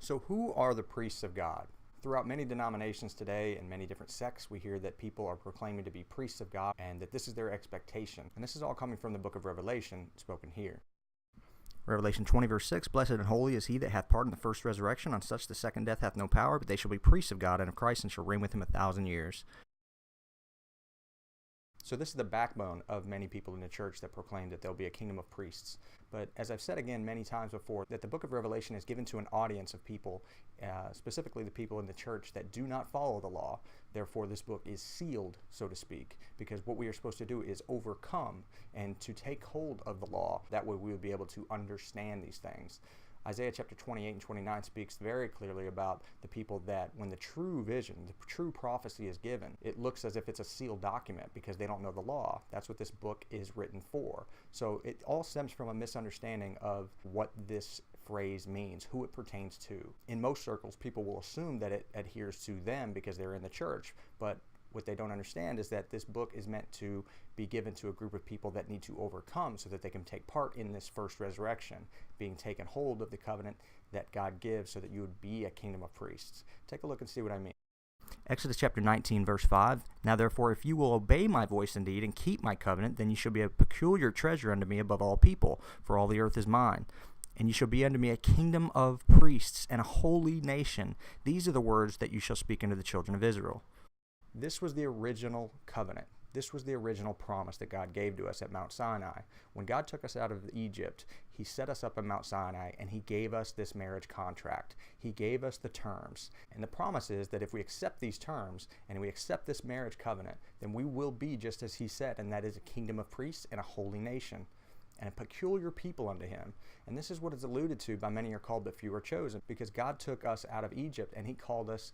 So who are the priests of God? Throughout many denominations today and many different sects, we hear that people are proclaiming to be priests of God and that this is their expectation. And this is all coming from the book of Revelation, spoken here. Revelation 20, verse 6, Blessed and holy is he that hath part in the first resurrection. On such the second death hath no power, but they shall be priests of God and of Christ, and shall reign with him 1,000 years. So this is the backbone of many people in the church that proclaim that there'll be a kingdom of priests. But as I've said again many times before, that the book of Revelation is given to an audience of people, specifically the people in the church that do not follow the law. Therefore, this book is sealed, so to speak, because what we are supposed to do is overcome and to take hold of the law. That way we will be able to understand these things. Isaiah chapter 28 and 29 speaks very clearly about the people that when the true vision, the true prophecy is given, it looks as if it's a sealed document because they don't know the law. That's what this book is written for. So it all stems from a misunderstanding of what this phrase means, who it pertains to. In most circles, people will assume that it adheres to them because they're in the church, but what they don't understand is that this book is meant to be given to a group of people that need to overcome so that they can take part in this first resurrection, being taken hold of the covenant that God gives so that you would be a kingdom of priests. Take a look and see what I mean. Exodus chapter 19, verse 5, Now therefore, if you will obey my voice indeed and keep my covenant, then you shall be a peculiar treasure unto me above all people, for all the earth is mine. And you shall be unto me a kingdom of priests and a holy nation. These are the words that you shall speak unto the children of Israel. This was the original covenant. This was the original promise that God gave to us at Mount Sinai. When God took us out of Egypt, he set us up at Mount Sinai and he gave us this marriage contract. He gave us the terms. And the promise is that if we accept these terms and we accept this marriage covenant, then we will be just as he said, and that is a kingdom of priests and a holy nation and a peculiar people unto him. And this is what is alluded to by many are called but few are chosen, because God took us out of Egypt and he called us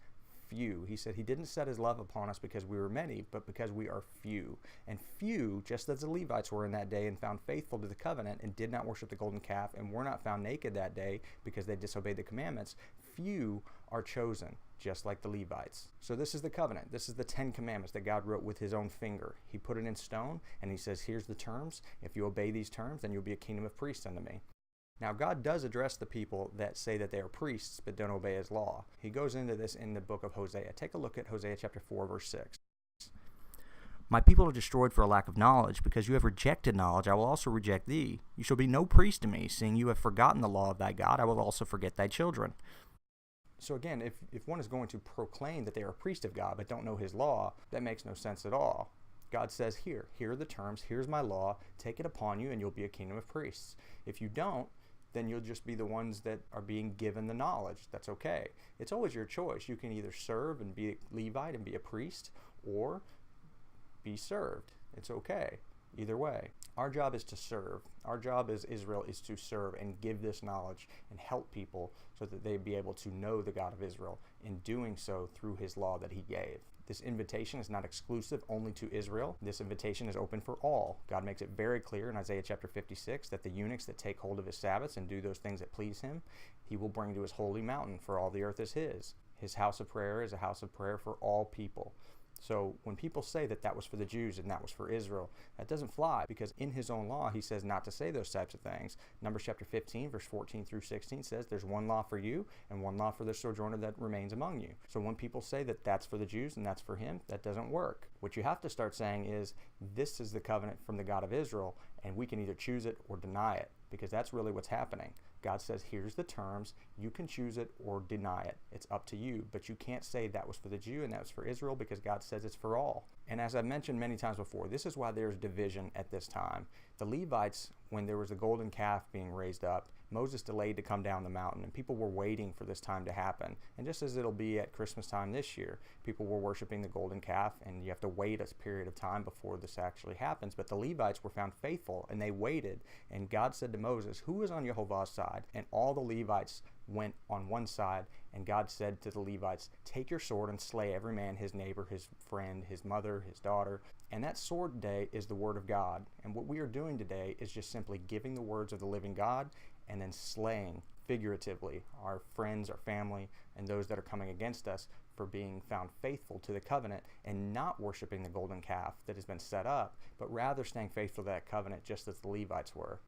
few. He said he didn't set his love upon us because we were many, but because we are few. And few, just as the Levites were in that day and found faithful to the covenant and did not worship the golden calf and were not found naked that day because they disobeyed the commandments, few are chosen, just like the Levites. So this is the covenant. This is the 10 commandments that God wrote with his own finger. He put it in stone and he says, here's the terms. If you obey these terms, then you'll be a kingdom of priests unto me. Now, God does address the people that say that they are priests but don't obey his law. He goes into this in the book of Hosea. Take a look at Hosea chapter 4, verse 6. My people are destroyed for a lack of knowledge. Because you have rejected knowledge, I will also reject thee. You shall be no priest to me, seeing you have forgotten the law of thy God. I will also forget thy children. So again, if one is going to proclaim that they are a priest of God but don't know his law, that makes no sense at all. God says, here are the terms, here's my law, take it upon you and you'll be a kingdom of priests. If you don't, then you'll just be the ones that are being given the knowledge. That's okay. It's always your choice. You can either serve and be a Levite and be a priest, or be served. It's okay. Either way. Our job is to serve. Our job as Israel is to serve and give this knowledge and help people so that they be able to know the God of Israel, in doing so through his law that he gave. This invitation is not exclusive only to Israel. This invitation is open for all. God makes it very clear in Isaiah chapter 56 that the eunuchs that take hold of his Sabbaths and do those things that please him, he will bring to his holy mountain, for all the earth is his. His house of prayer is a house of prayer for all people. So when people say that that was for the Jews and that was for Israel, that doesn't fly, because in his own law he says not to say those types of things. Numbers chapter 15 verse 14 through 16 says there's one law for you and one law for the sojourner that remains among you. So when people say that that's for the Jews and that's for him, that doesn't work. What you have to start saying is, this is the covenant from the God of Israel, and we can either choose it or deny it, because that's really what's happening. God says, here's the terms. You can choose it or deny it. It's up to you. But you can't say that was for the Jew and that was for Israel, because God says it's for all. And as I've mentioned many times before, this is why there's division at this time. The Levites, when there was the golden calf being raised up, Moses delayed to come down the mountain, and people were waiting for this time to happen. And just as it'll be at Christmas time this year, people were worshiping the golden calf, and you have to wait a period of time before this actually happens. But the Levites were found faithful, and they waited. And God said to Moses, who is on Jehovah's side? And all the Levites went on one side, and God said to the Levites, take your sword and slay every man, his neighbor, his friend, his mother, his daughter. And that sword day is the word of God. And what we are doing today is just simply giving the words of the living God and then slaying, figuratively, our friends, our family, and those that are coming against us for being found faithful to the covenant and not worshiping the golden calf that has been set up, but rather staying faithful to that covenant just as the Levites were.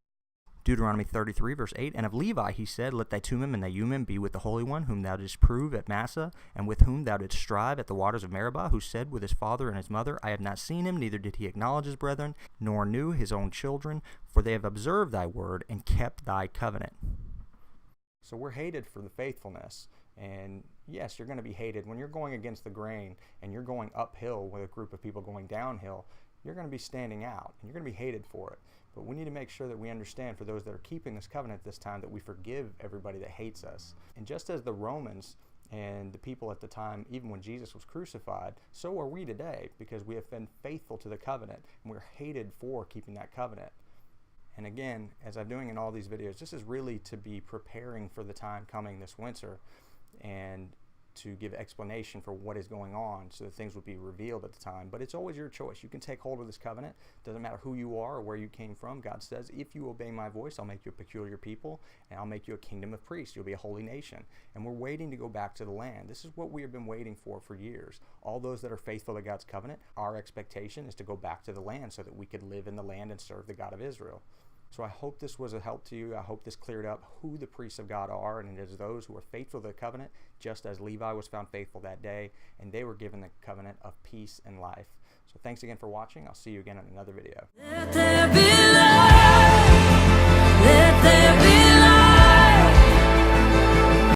Deuteronomy 33, verse 8, and of Levi he said, Let thy Tumim and thy Urim be with the Holy One, whom thou didst prove at Massa, and with whom thou didst strive at the waters of Meribah, who said with his father and his mother, I have not seen him, neither did he acknowledge his brethren, nor knew his own children, for they have observed thy word and kept thy covenant. So we're hated for the faithfulness. And yes, you're going to be hated when you're going against the grain and you're going uphill with a group of people going downhill. You're going to be standing out and you're going to be hated for it. But we need to make sure that we understand, for those that are keeping this covenant this time, that we forgive everybody that hates us. And just as the Romans and the people at the time, even when Jesus was crucified, so are we today, because we have been faithful to the covenant and we're hated for keeping that covenant. And again, as I'm doing in all these videos, this is really to be preparing for the time coming this winter, and to give explanation for what is going on so that things would be revealed at the time. But it's always your choice. You can take hold of this covenant. Doesn't matter who you are or where you came from. God says, if you obey my voice, I'll make you a peculiar people, and I'll make you a kingdom of priests. You'll be a holy nation. And we're waiting to go back to the land. This is what we have been waiting for years. All those that are faithful to God's covenant, our expectation is to go back to the land so that we could live in the land and serve the God of Israel. So I hope this was a help to you. I hope this cleared up who the priests of God are, and it is those who are faithful to the covenant, just as Levi was found faithful that day, and they were given the covenant of peace and life. So thanks again for watching. I'll see you again in another video.